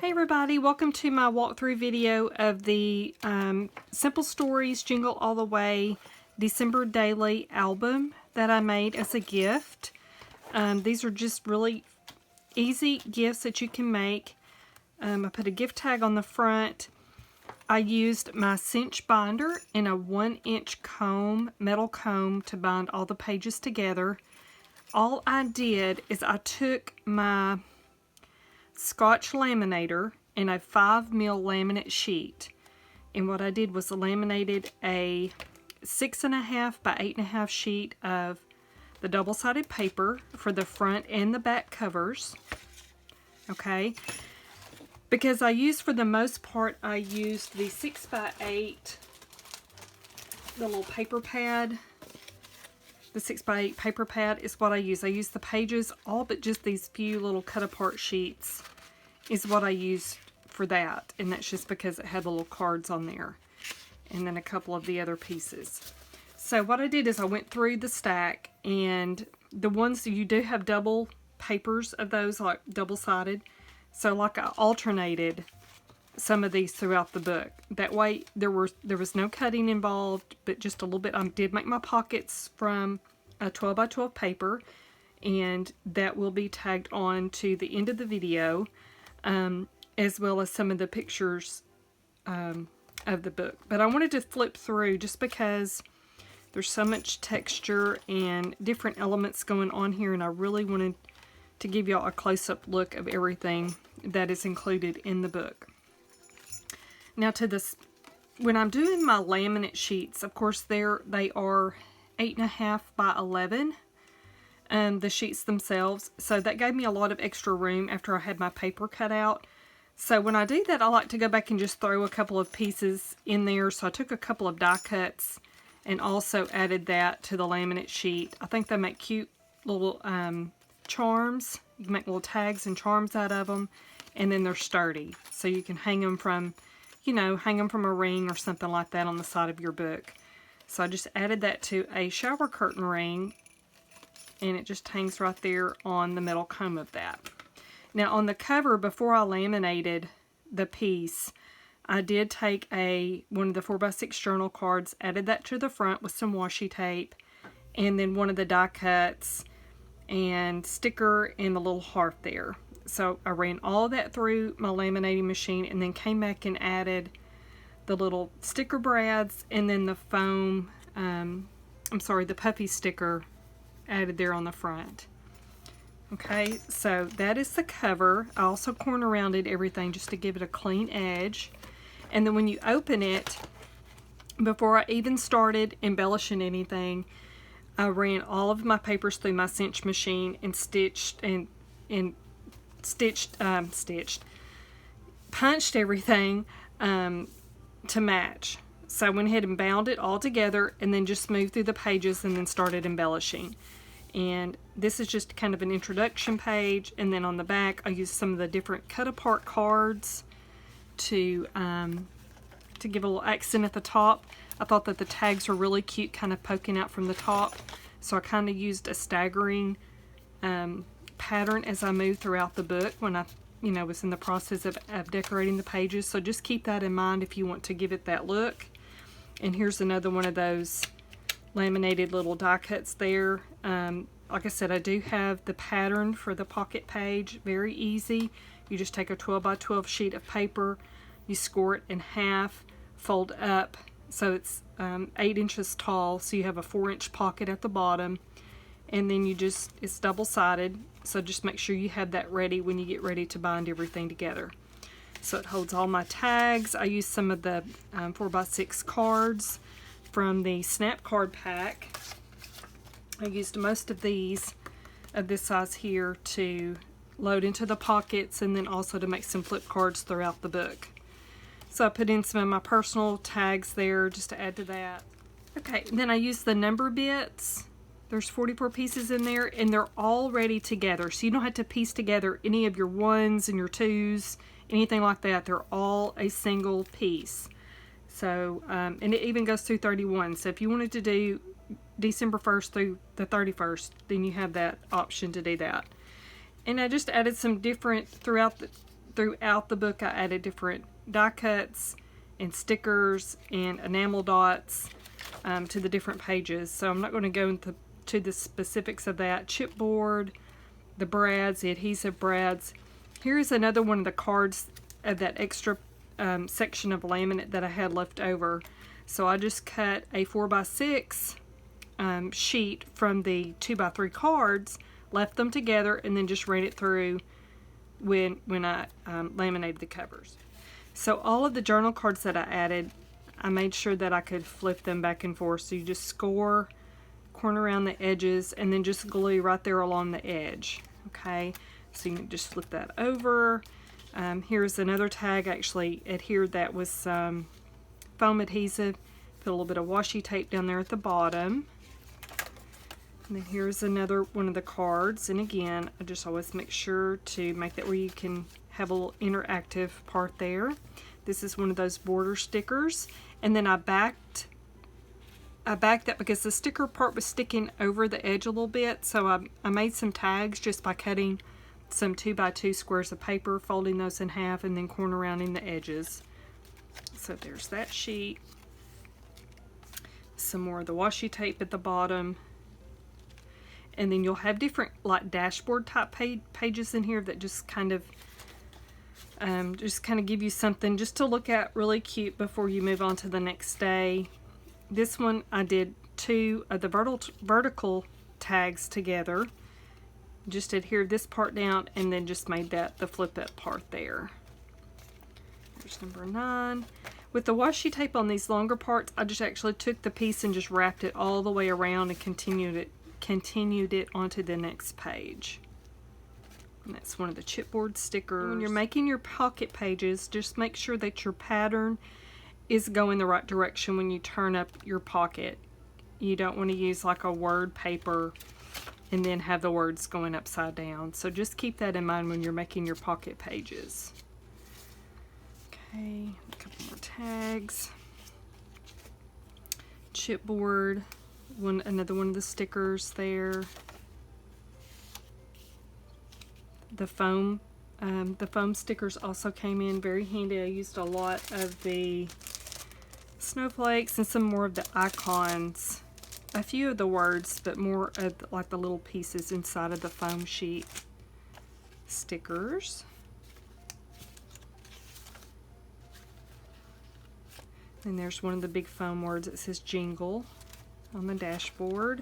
Hey everybody, welcome to my walkthrough video of the Simple Stories Jingle All the Way December Daily album that I made as a gift. These are just really easy gifts that you can make. I put a gift tag on the front. I used my cinch binder and a 1-inch comb, metal comb, to bind all the pages together. All I did is I took my Scotch laminator and a 5mm laminate sheet, and what I did was laminated a 6.5 by 8.5 sheet of the double-sided paper for the front and the back covers. Okay, because for the most part I used the 6x8, the little paper pad. The 6x8 paper pad is what I use. I use the pages, all but just these few little cut apart sheets is what I use for that. And that's just because it had the little cards on there. And then a couple of the other pieces. So what I did is I went through the stack, and the ones that you do have double papers of those, like double-sided. So like I alternated some of these throughout the book. That way there was no cutting involved, but just a little bit. I did make my pockets from a 12x12 paper, and that will be tagged on to the end of the video, as well as some of the pictures of the book. But I wanted to flip through just because there's so much texture and different elements going on here, and I really wanted to give y'all a close-up look of everything that is included in the book. Now to this, when I'm doing my laminate sheets, of course they are 8.5 by 11, the sheets themselves. So that gave me a lot of extra room after I had my paper cut out. So when I do that, I like to go back and just throw a couple of pieces in there. So I took a couple of die cuts and also added that to the laminate sheet. I think they make cute little charms. You can make little tags and charms out of them, and then they're sturdy. So you can hang them from, hang them from a ring or something like that on the side of your book. So I just added that to a shower curtain ring, and it just hangs right there on the metal comb of that. Now on the cover, before I laminated the piece, I did take one of the 4x6 journal cards, added that to the front with some washi tape, and then one of the die cuts and sticker and the little heart there. So I ran all that through my laminating machine, and then came back and added the little sticker brads, and then the foam, the puffy sticker added there on the front. Okay, so that is the cover. I also corner rounded everything just to give it a clean edge. And then when you open it, before I even started embellishing anything, I ran all of my papers through my cinch machine and punched everything to match. So I went ahead and bound it all together, and then just moved through the pages and then started embellishing. And this is just kind of an introduction page, and then on the back I used some of the different cut apart cards to give a little accent at the top. I thought that the tags were really cute, kind of poking out from the top, so I kind of used a staggering pattern as I moved throughout the book when I was in the process of decorating the pages. So just keep that in mind if you want to give it that look. And here's another one of those laminated little die cuts there. Like I said, I do have the pattern for the pocket page. Very easy. You just take a 12x12 sheet of paper, you score it in half, fold up so it's 8 inches tall, so you have a 4-inch pocket at the bottom, and then it's double-sided, so just make sure you have that ready when you get ready to bind everything together. So it holds all my tags. I used some of the 4x6 cards from the snap card pack. I used most of these of this size here to load into the pockets, and then also to make some flip cards throughout the book. So I put in some of my personal tags there just to add to that. Okay, then I used the number bits. There's 44 pieces in there, and they're all ready together, so you don't have to piece together any of your 1s and your 2s, anything like that. They're all a single piece. So, and it even goes through 31. So if you wanted to do December 1st through the 31st, then you have that option to do that. And I just added some different, throughout throughout the book I added different die cuts and stickers and enamel dots to the different pages. So I'm not going to go into the specifics of that. Chipboard, the brads, the adhesive brads. Here's another one of the cards of that extra section of laminate that I had left over. So I just cut a 4x6 sheet from the 2x3 cards, left them together, and then just ran it through when I laminated the covers. So all of the journal cards that I added, I made sure that I could flip them back and forth. So you just score, corner around the edges, and then just glue right there along the edge. Okay, so you can just flip that over. Here's another tag. I actually adhered that with some foam adhesive. Put a little bit of washi tape down there at the bottom. And then here's another one of the cards. And again, I just always make sure to make that where you can have a little interactive part there. This is one of those border stickers. And then I backed that because the sticker part was sticking over the edge a little bit. So I made some tags just by cutting some 2x2 squares of paper, folding those in half, and then corner rounding the edges. So there's that sheet. Some more of the washi tape at the bottom. And then you'll have different like dashboard type pages in here that just kind of give you something just to look at really cute before you move on to the next day. This one I did 2 of the vertical tags together. Just adhered this part down and then just made that the flip up part there. There's number 9. With the washi tape on these longer parts, I just actually took the piece and just wrapped it all the way around and continued it onto the next page. And that's one of the chipboard stickers. When you're making your pocket pages, just make sure that your pattern is going the right direction when you turn up your pocket. You don't want to use like a word paper and then have the words going upside down. So just keep that in mind when you're making your pocket pages. Okay, a couple more tags. Chipboard, another one of the stickers there. The foam stickers also came in very handy. I used a lot of the snowflakes and some more of the icons. A few of the words, but more of like the little pieces inside of the foam sheet stickers. And there's one of the big foam words that says Jingle on the dashboard.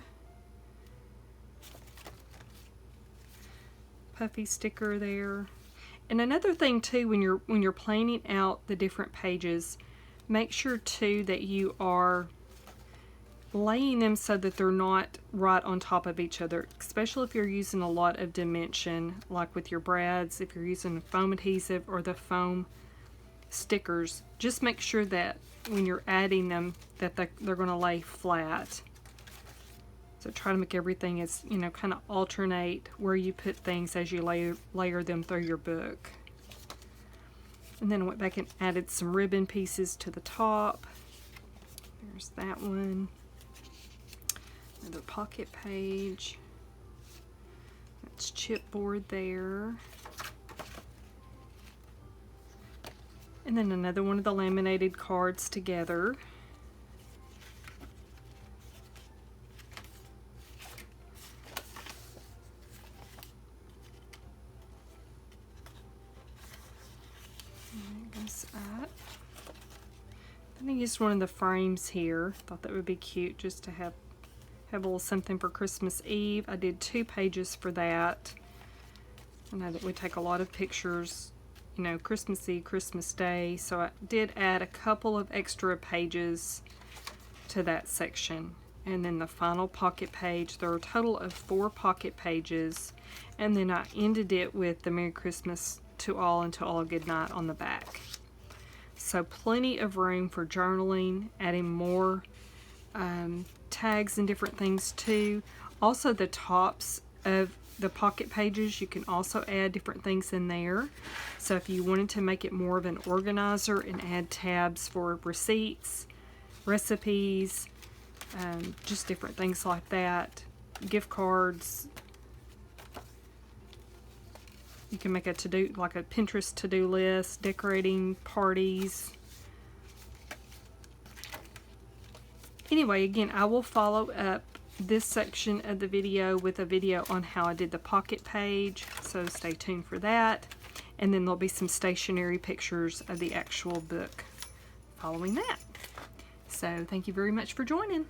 Puffy sticker there. And another thing too, when you're planning out the different pages, make sure too that you are laying them so that they're not right on top of each other, especially if you're using a lot of dimension, like with your brads, if you're using foam adhesive or the foam stickers. Just make sure that when you're adding them that they're going to lay flat. So try to make everything as, you know, kind of alternate where you put things as you layer them through your book. And then I went back and added some ribbon pieces to the top. There's that one. Another pocket page. That's chipboard there. And then another one of the laminated cards together. Then I used one of the frames here. Thought that would be cute just to have a little something for Christmas Eve. I did 2 pages for that. And I would take a lot of pictures, you know, Christmas Eve, Christmas Day. So I did add a couple of extra pages to that section. And then the final pocket page, there are a total of 4 pocket pages. And then I ended it with the Merry Christmas to all and to all a good night on the back. So plenty of room for journaling, adding more tags and different things too. Also the tops of the pocket pages, you can also add different things in there. So if you wanted to make it more of an organizer and add tabs for receipts, recipes, just different things like that, gift cards, You can make a to-do, like a Pinterest to-do list, decorating parties. Anyway, again, I will follow up this section of the video with a video on how I did the pocket page, so stay tuned for that. And then there'll be some stationery pictures of the actual book following that. So thank you very much for joining.